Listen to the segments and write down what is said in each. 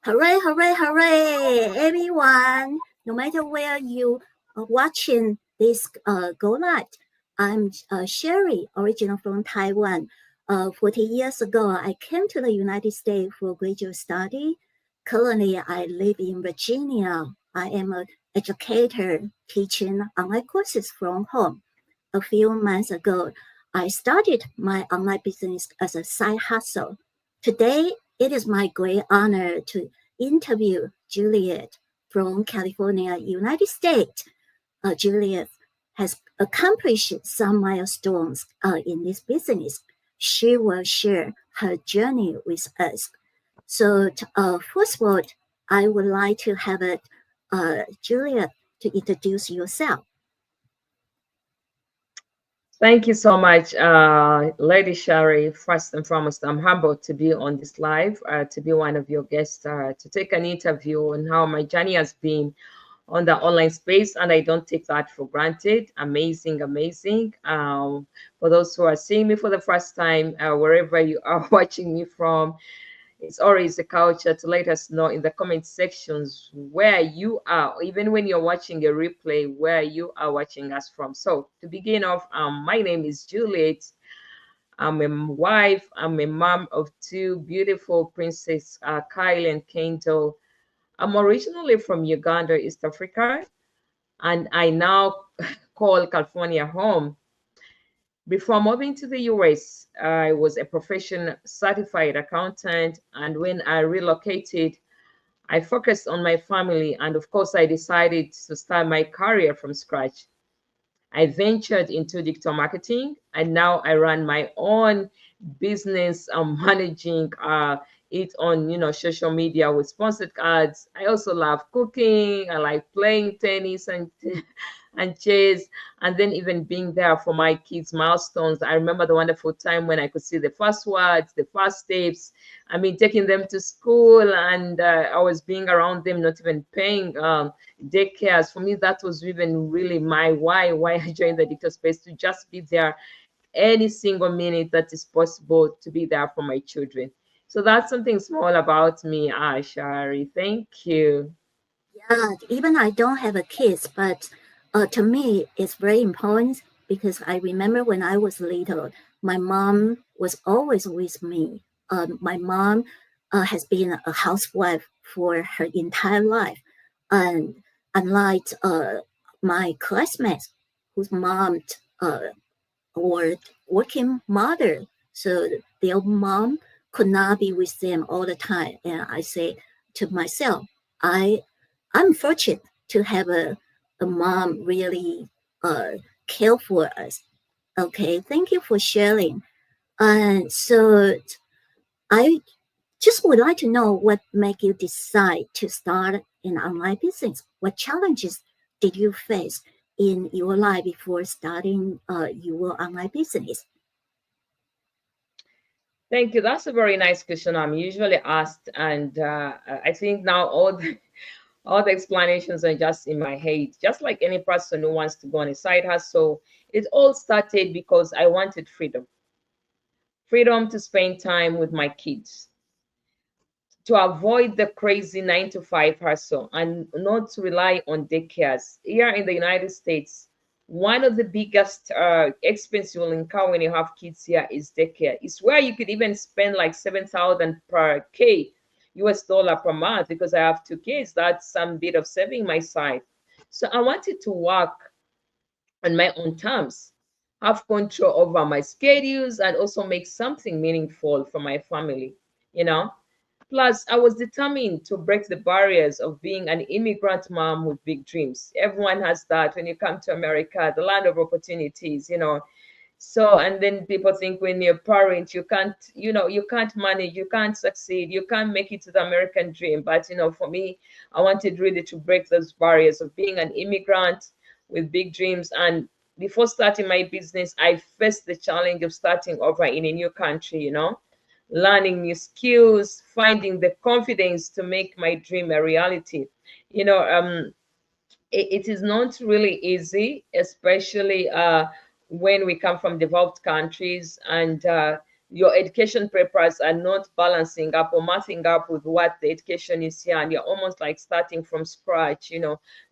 Hooray, hooray, hooray, everyone. No matter where you are watching this go live, I'm Sherry, original from Taiwan. 40 years ago, I came to the United States for graduate study. Currently, I live in Virginia. I am an educator teaching online courses from home. A few months ago, I started my online business as a side hustle. Today, it is my great honor to interview Juliet from California, United States. Juliet has accomplished some milestones in this business. She will share her journey with us. So, first of all, I would like to have Juliet to introduce yourself. Thank you so much, Lady Shari. First and foremost, I'm humbled to be on this live, to be one of your guests, to take an interview on how my journey has been on the online space, and I don't take that for granted. Amazing, amazing. For those who are seeing me for the first time, wherever you are watching me from, it's always a culture to let us know in the comment sections where you are, even when you're watching a replay, where you are watching us from. So to begin off, my name is Juliet. I'm a wife. I'm a mom of two beautiful princesses, Kyle and Kendall. I'm originally from Uganda, East Africa, and I now call California home. Before moving to the US, I was a professional certified accountant, and when I relocated, I focused on my family, and of course, I decided to start my career from scratch. I ventured into digital marketing, and now I run my own business. I'm managing it on social media with sponsored ads. I also love cooking. I like playing tennis and and chess, and then even being there for my kids' milestones. I remember the wonderful time when I could see the first words, the first steps. I mean, taking them to school, and I was being around them, not even paying daycares. For me, that was even really my why I joined the digital space, to just be there any single minute that is possible, to be there for my children. So that's something small about me, Shari. Thank you. Yeah, even I don't have a kids, but to me, it's very important because I remember when I was little, my mom was always with me. My mom has been a housewife for her entire life, and unlike my classmates whose mom uh, were working mother, so their mom could not be with them all the time. And I say to myself, I I'm fortunate to have a mom really care for us. Okay, thank you for sharing. And so I just would like to know what made you decide to start an online business. What challenges did you face in your life before starting your online business? Thank you. That's a very nice question. I'm usually asked, and I think now all the explanations are just in my head. Just like any person who wants to go on a side hustle, it all started because I wanted freedom, freedom to spend time with my kids, to avoid the crazy 9 to 5 hustle, and not to rely on daycares. Here in the United States, one of the biggest expense you will incur when you have kids here is daycare. It's where you could even spend like 7,000 per K US dollar per month. Because I have two kids, that's some bit of saving my side. So I wanted to work on my own terms, have control over my schedules, and also make something meaningful for my family, you know. Plus, I was determined to break the barriers of being an immigrant mom with big dreams. Everyone has that when you come to America, the land of opportunities. So, and then people think when you're a parent, you can't manage, you can't succeed, you can't make it to the American dream. But, for me, I wanted really to break those barriers of being an immigrant with big dreams. And before starting my business, I faced the challenge of starting over in a new country, learning new skills, finding the confidence to make my dream a reality. You know, it is not really easy, especially when we come from developed countries, and your education papers are not balancing up or mathing up with what the education is here, and you're almost like starting from scratch,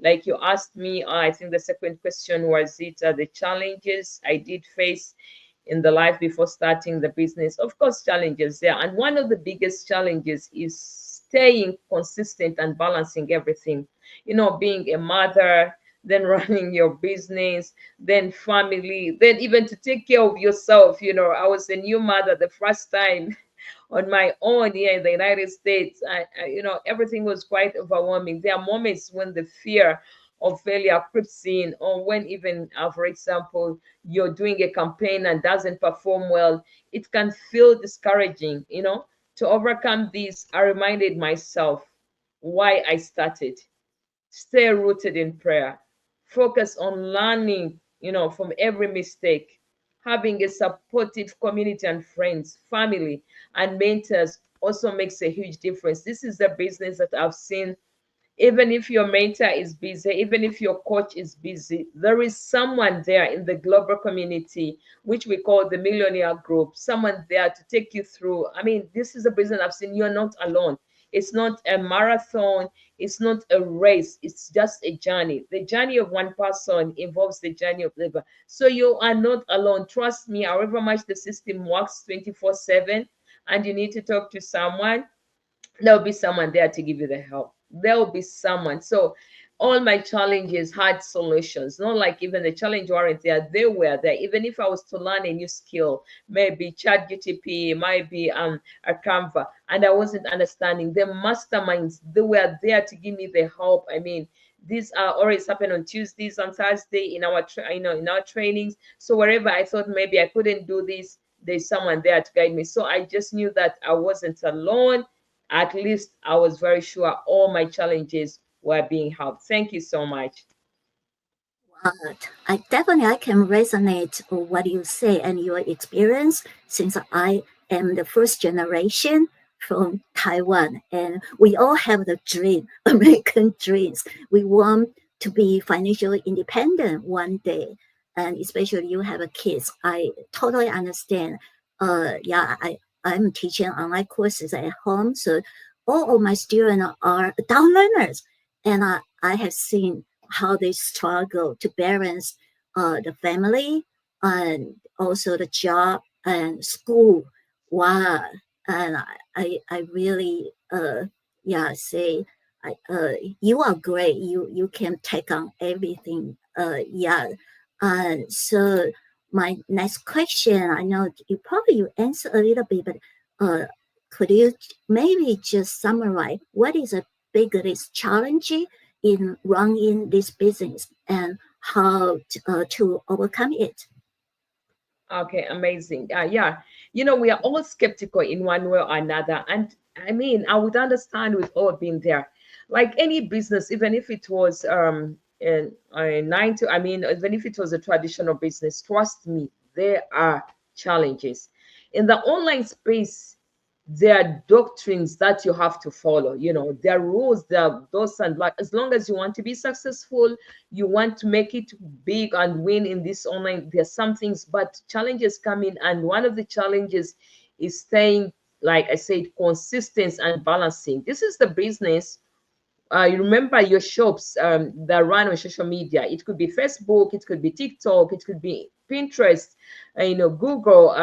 like you asked me. I think the second question was, it the challenges I did face in the life before starting the business. Of course, challenges there, and one of the biggest challenges is staying consistent and balancing everything, being a mother, then running your business, then family, then even to take care of yourself. I was a new mother the first time on my own here in the United States. Everything was quite overwhelming. There are moments when the fear of failure creeps in, or when even, for example, you're doing a campaign and doesn't perform well, it can feel discouraging. To overcome this, I reminded myself why I started. Stay rooted in prayer. Focus on learning, from every mistake. Having a supportive community and friends, family, and mentors also makes a huge difference. This is a business that I've seen. Even if your mentor is busy, even if your coach is busy, there is someone there in the global community, which we call the millionaire group, someone there to take you through. I mean, this is a business I've seen. You're not alone. It's not a marathon, it's not a race, it's just a journey. The journey of one person involves the journey of the other. So you are not alone. Trust me, however much the system works 24/7 and you need to talk to someone, there'll be someone there to give you the help. There'll be someone. So all my challenges had solutions. Not like even the challenge weren't there, they were there. Even if I was to learn a new skill, maybe chat GTP, maybe a Canva, and I wasn't understanding, the masterminds, they were there to give me the help. I mean, these are always happen on Tuesdays and Thursday in our in our trainings. So wherever I thought maybe I couldn't do this, there's someone there to guide me. So I just knew that I wasn't alone. At least I was very sure all my challenges were being helped. Thank you so much. I can resonate with what you say and your experience, since I am the first generation from Taiwan, and we all have the dream, American dreams. We want to be financially independent one day, and especially you have a kids. I totally understand. Yeah, I'm teaching online courses at home, so all of my students are adult learners, and I have seen how they struggle to balance the family and also the job and school. Wow. And I really, yeah, say, you are great. You can take on everything. Yeah. And so my next question, I know you answer a little bit, but uh, could you maybe just summarize what is the biggest challenge in running this business and how to overcome it? Okay, amazing. Yeah, we are all skeptical in one way or another. And I mean, I would understand we've all been there. Like any business, even if it was a nine to, I mean, even if it was a traditional business, trust me, there are challenges. In the online space, there are doctrines that you have to follow. There are rules, there are those, and like, as long as you want to be successful, you want to make it big and win in this online, there's some things, but challenges come in, and one of the challenges is staying, like I said, consistent and balancing. This is the business. You remember your shops that run on social media. It could be Facebook, it could be TikTok, it could be Pinterest, Google,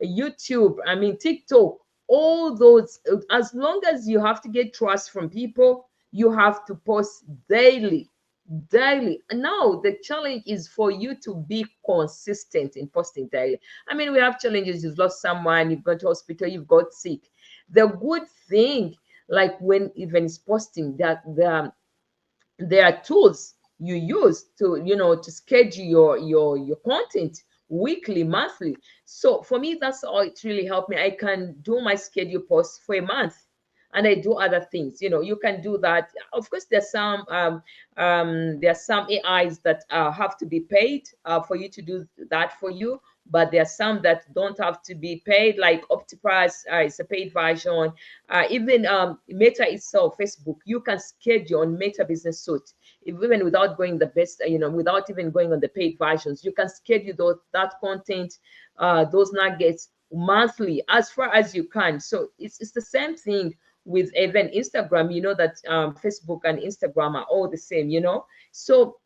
YouTube, I mean, TikTok, all those. As long as you have to get trust from people, you have to post daily. Daily. Now, the challenge is for you to be consistent in posting daily. I mean, we have challenges. You've lost someone, you've gone to hospital, you've got sick. The good thing, like when even is posting, that there are tools you use to to schedule your content weekly, monthly. So for me, that's all. It really helped me. I can do my schedule post for a month, and I do other things. You can do that. Of course, there's some AIs that have to be paid for you to do that for you, but there are some that don't have to be paid, like Optipress is a paid version. Even Meta itself, Facebook, you can schedule on Meta Business Suite, even without going the best, without even going on the paid versions. You can schedule that content, those nuggets monthly as far as you can. So it's the same thing with even Instagram. You know that Facebook and Instagram are all the same, you know. So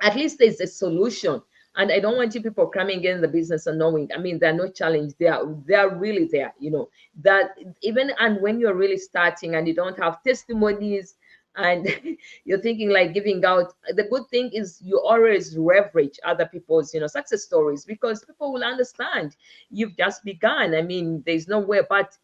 at least there's a solution. And I don't want you people coming in the business and knowing, I mean, they're no challenge. They are really there, you know, that even, and when you're really starting and you don't have testimonies and you're thinking like giving out, the good thing is you always leverage other people's, you know, success stories, because people will understand you've just begun. I mean, there's no way, but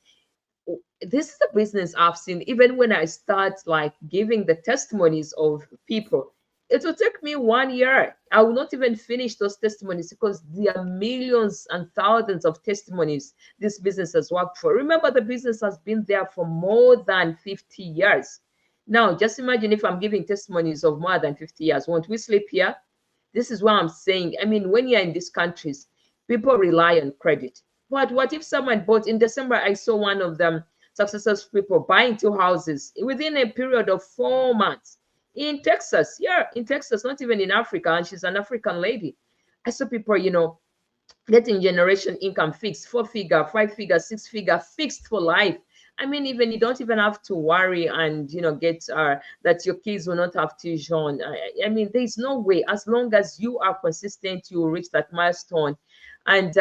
this is a business I've seen. Even when I start like giving the testimonies of people, it will take me 1 year. I will not even finish those testimonies because there are millions and thousands of testimonies this business has worked for. Remember, the business has been there for more than 50 years. Now, just imagine if I'm giving testimonies of more than 50 years. Won't we sleep here? This is what I'm saying. I mean, when you're in these countries, people rely on credit. But what if someone bought in December? I saw one of them successful people buying 2 houses within a period of 4 months in Texas. Yeah, in Texas, not even in Africa. And she's an African lady. I saw people, you know, getting generation income fixed, 4 figure, 5 figure, 6 figure, fixed for life. I mean, even you don't even have to worry and, you know, get that your kids will not have tuition. I mean, there's no way. As long as you are consistent, you will reach that milestone. And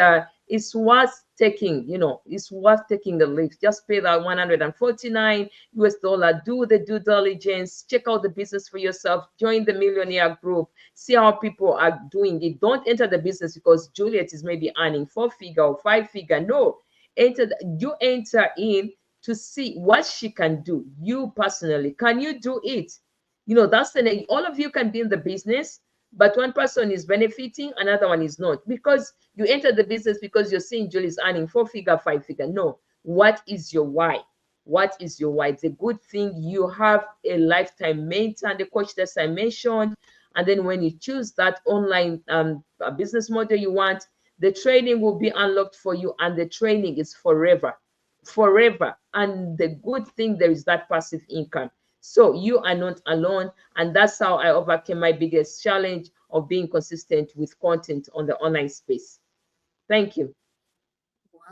it's worth taking, you know, it's worth taking the leap. Just pay that 149 US dollar, do the due diligence, check out the business for yourself, join the millionaire group, see how people are doing it. Don't enter the business because Juliet is maybe earning 4 figure or 5 figure. No, you enter in to see what she can do. You personally, can you do it? You know, that's the thing. All of you can be in the business, but one person is benefiting, another one is not, because you enter the business because you're seeing Julie's earning 4 figure, 5 figure. No, what is your why? What is your why? It's a good thing you have a lifetime mentor, the coach that I mentioned. And then when you choose that online business model you want, the training will be unlocked for you, and the training is forever, forever. And the good thing, there is that passive income. So you are not alone. And that's how I overcame my biggest challenge of being consistent with content on the online space. Thank you.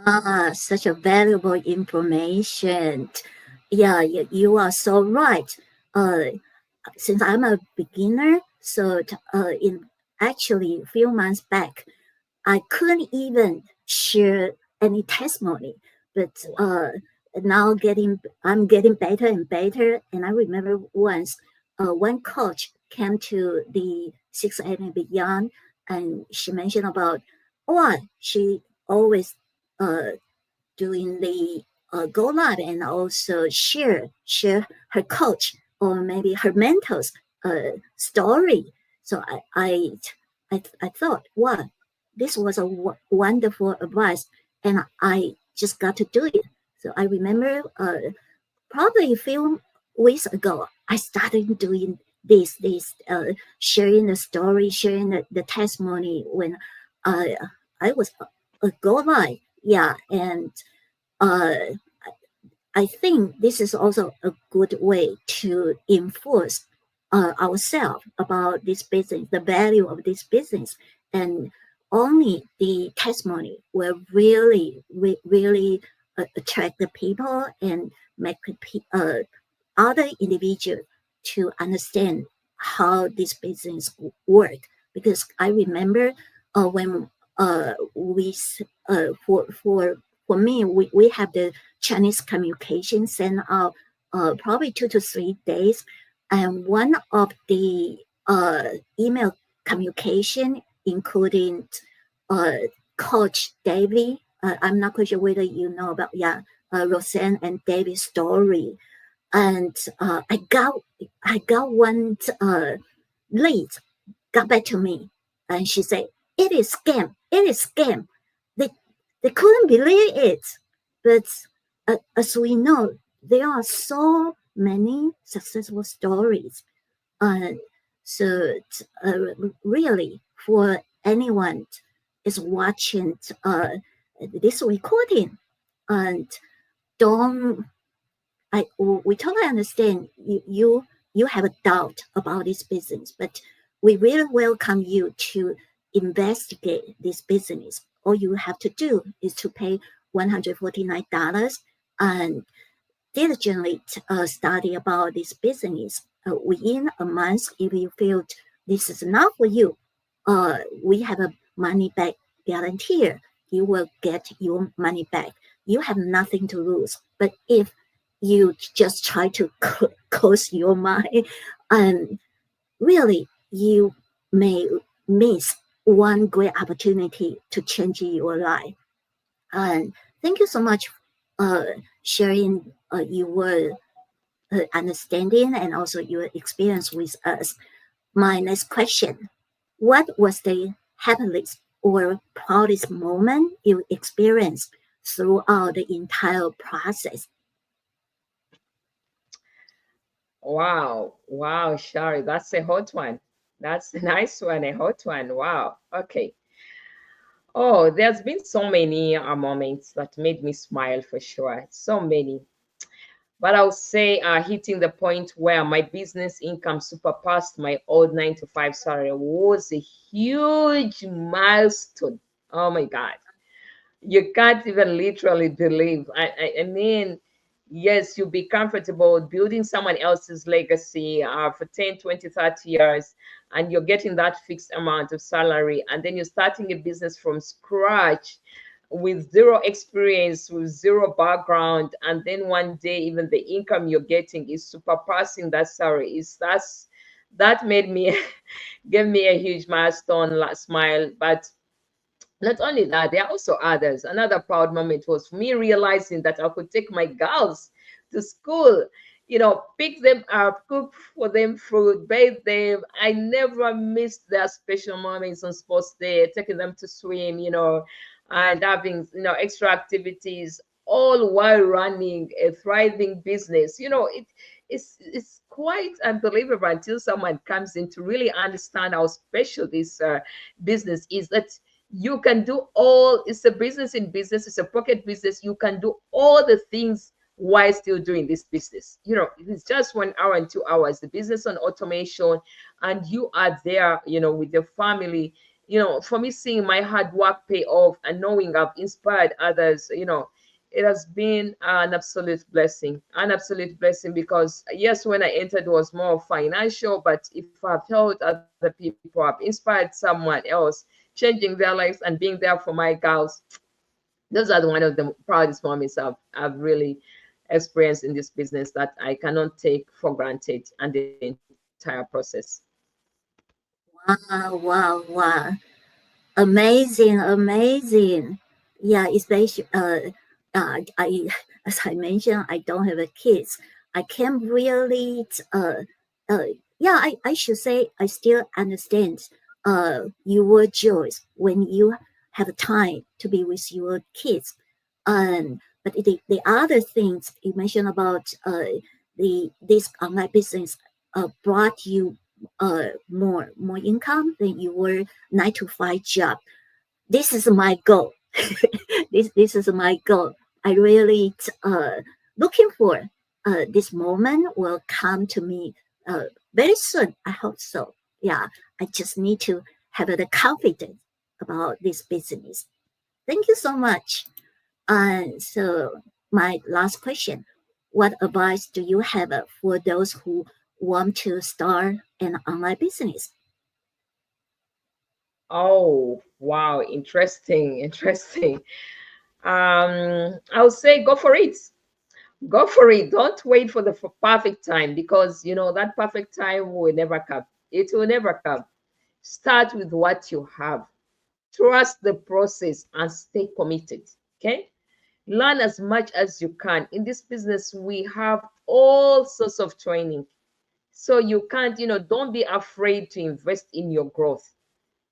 Ah, such a valuable information. Yeah, you are so right. Uh, since I'm a beginner, so in actually a few months back, I couldn't even share any testimony, but now I'm getting better and better. And I remember once, one coach came to the 6 and beyond, and she mentioned about, oh, she always uh, doing the go live and also share her coach or maybe her mentor's story. So I thought, wow, this was a wonderful advice, and I just got to do it. So I remember probably a few weeks ago, I started doing this sharing the story, sharing the testimony when I I was a go live. Yeah, and uh, I think this is also a good way to enforce ourselves about this business, the value of this business, and only the testimony will really attract the people and make other individuals to understand how this business work. Because I remember when we for me we have the Chinese communication sent out probably 2 to 3 days, and one of the email communication including uh, Coach David. I'm not quite sure whether you know about Roseanne and David's story, and I got one lead got back to me, and she said it is scam. It is scam. They they couldn't believe it, but as we know, there are so many successful stories. Uh, so really, for anyone is watching this recording, and don't we totally understand you have a doubt about this business, but we really welcome you to investigate this business. all you have to do is to pay $149 and diligently study about this business. Within a month, if you feel this is not for you, we have a money back guarantee. You will get your money back. You have nothing to lose. But if you just try to close your mind, and really you may miss one great opportunity to change your life. And thank you so much uh, sharing your understanding and also your experience with us. My next question: what was the happiest or proudest moment you experienced throughout the entire process? Wow, wow, Shari, that's a hot one. That's a nice one, a hot one. Wow. Okay. Oh, there's been so many moments that made me smile for sure. So many. But I'll say hitting the point where my business income surpassed my old 9 to 5 salary was a huge milestone. Oh my God. You can't even literally believe. I mean, yes, you'll be comfortable building someone else's legacy for 10, 20, 30 years, and you're getting that fixed amount of salary, and then you're starting a business from scratch with zero experience, with zero background, and then one day even the income you're getting is surpassing that salary. That made me give me a huge milestone, smile. But not only that, there are also others. Another proud moment was for me realizing that I could take my girls to school, pick them up, cook for them food, bathe them. I never missed their special moments on sports day, taking them to swim, and having, extra activities, all while running a thriving business. It's quite unbelievable until someone comes in to really understand how special this business is. That you can do all, it's a business in business, it's a pocket business. You can do all the things while still doing this business. It's just 1 hour and 2 hours, the business on automation, and you are there, with your family. For me, seeing my hard work pay off and knowing I've inspired others, it has been an absolute blessing, because yes, when I entered it was more financial, but if I've helped other people, I've inspired someone else, changing their lives and being there for my girls, those are one of the proudest moments I've really experienced in this business, that I cannot take for granted, and the entire process. Wow, wow, wow. Amazing, amazing. Yeah, especially I as I mentioned, I don't have a kids. I can really uh yeah, I should say I still understand your joys when you have time to be with your kids. But the other things you mentioned about this online business brought you more income than your 9 to 5 job. This is my goal. This is my goal. I really looking for this moment will come to me very soon. I hope so. Yeah, I just need to have the confidence about this business. Thank you so much. So my last question: what advice do you have for those who want to start an online business? Oh, wow, interesting, interesting. I would say go for it. Go for it. Don't wait for the perfect time, because that perfect time will never come. It will never come. Start with what you have. Trust the process and stay committed. Okay? Learn as much as you can. In this business, we have all sorts of training. So you can't, don't be afraid to invest in your growth.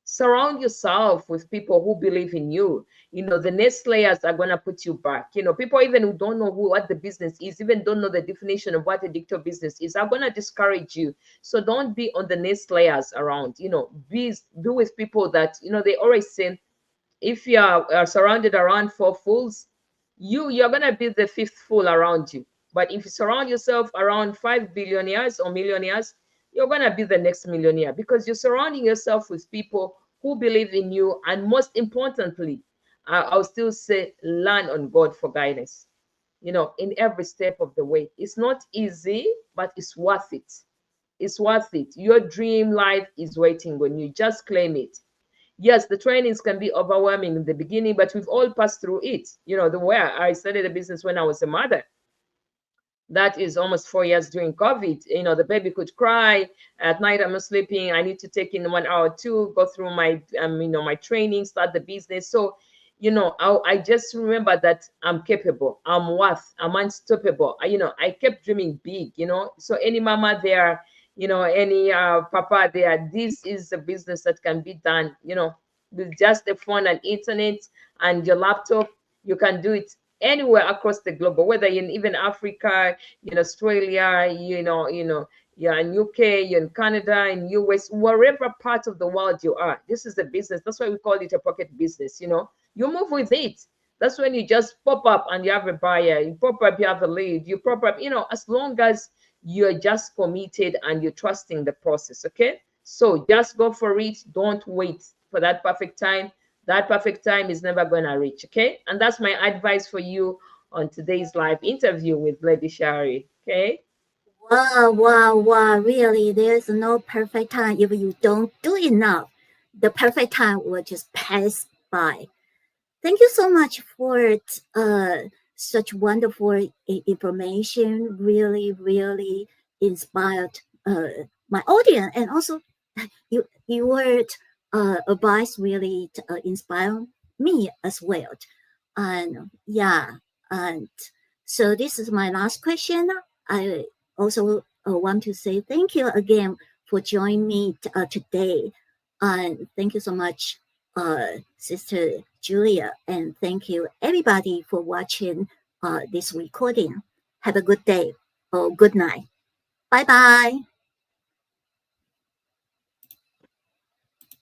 Surround yourself with people who believe in you. The next layers are going to put you back. People even who don't know what the business is, even don't know the definition of what a digital business is, are going to discourage you. So don't be on the next layers around. Be with people that, they always say, if you are surrounded around 4 fools, you're going to be the fifth fool around you. But if you surround yourself around 5 billionaires or millionaires, you're going to be the next millionaire, because you're surrounding yourself with people who believe in you, and most importantly, I'll still say lean on God for guidance, in every step of the way. It's not easy, but it's worth it. It's worth it. Your dream life is waiting on you. Just claim it. Yes, the trainings can be overwhelming in the beginning, but we've all passed through it. The way I started a business when I was a mother, that is almost 4 years during COVID. The baby could cry at night. I'm not sleeping. I need to take in 1 hour, two, go through my, my training, start the business. So, I just remember that I'm capable, I'm worth, I'm unstoppable. I kept dreaming big. So any mama there, any papa there, this is a business that can be done, with just the phone and internet and your laptop. You can do it anywhere across the globe, whether in even Africa, in Australia, you're in UK, you're in Canada, in US, wherever part of the world you are. This is a business. That's why we call it a pocket business. You move with it. That's when you just pop up and you have a buyer. You pop up, you have a lead. You pop up, as long as you're just committed and you're trusting the process. Okay. So just go for it. Don't wait for that perfect time. That perfect time is never going to reach. Okay. And that's my advice for you on today's live interview with Lady Shari. Okay. Wow, wow, wow. Really, there's no perfect time if you don't do enough. The perfect time will just pass by. Thank you so much for such wonderful information. Really, really inspired my audience, and also your advice really inspired me as well. And yeah, and so this is my last question. I also want to say thank you again for joining me today, and thank you so much, Sister Julia, and thank you everybody for watching this recording. Have a good day or good night. Bye bye.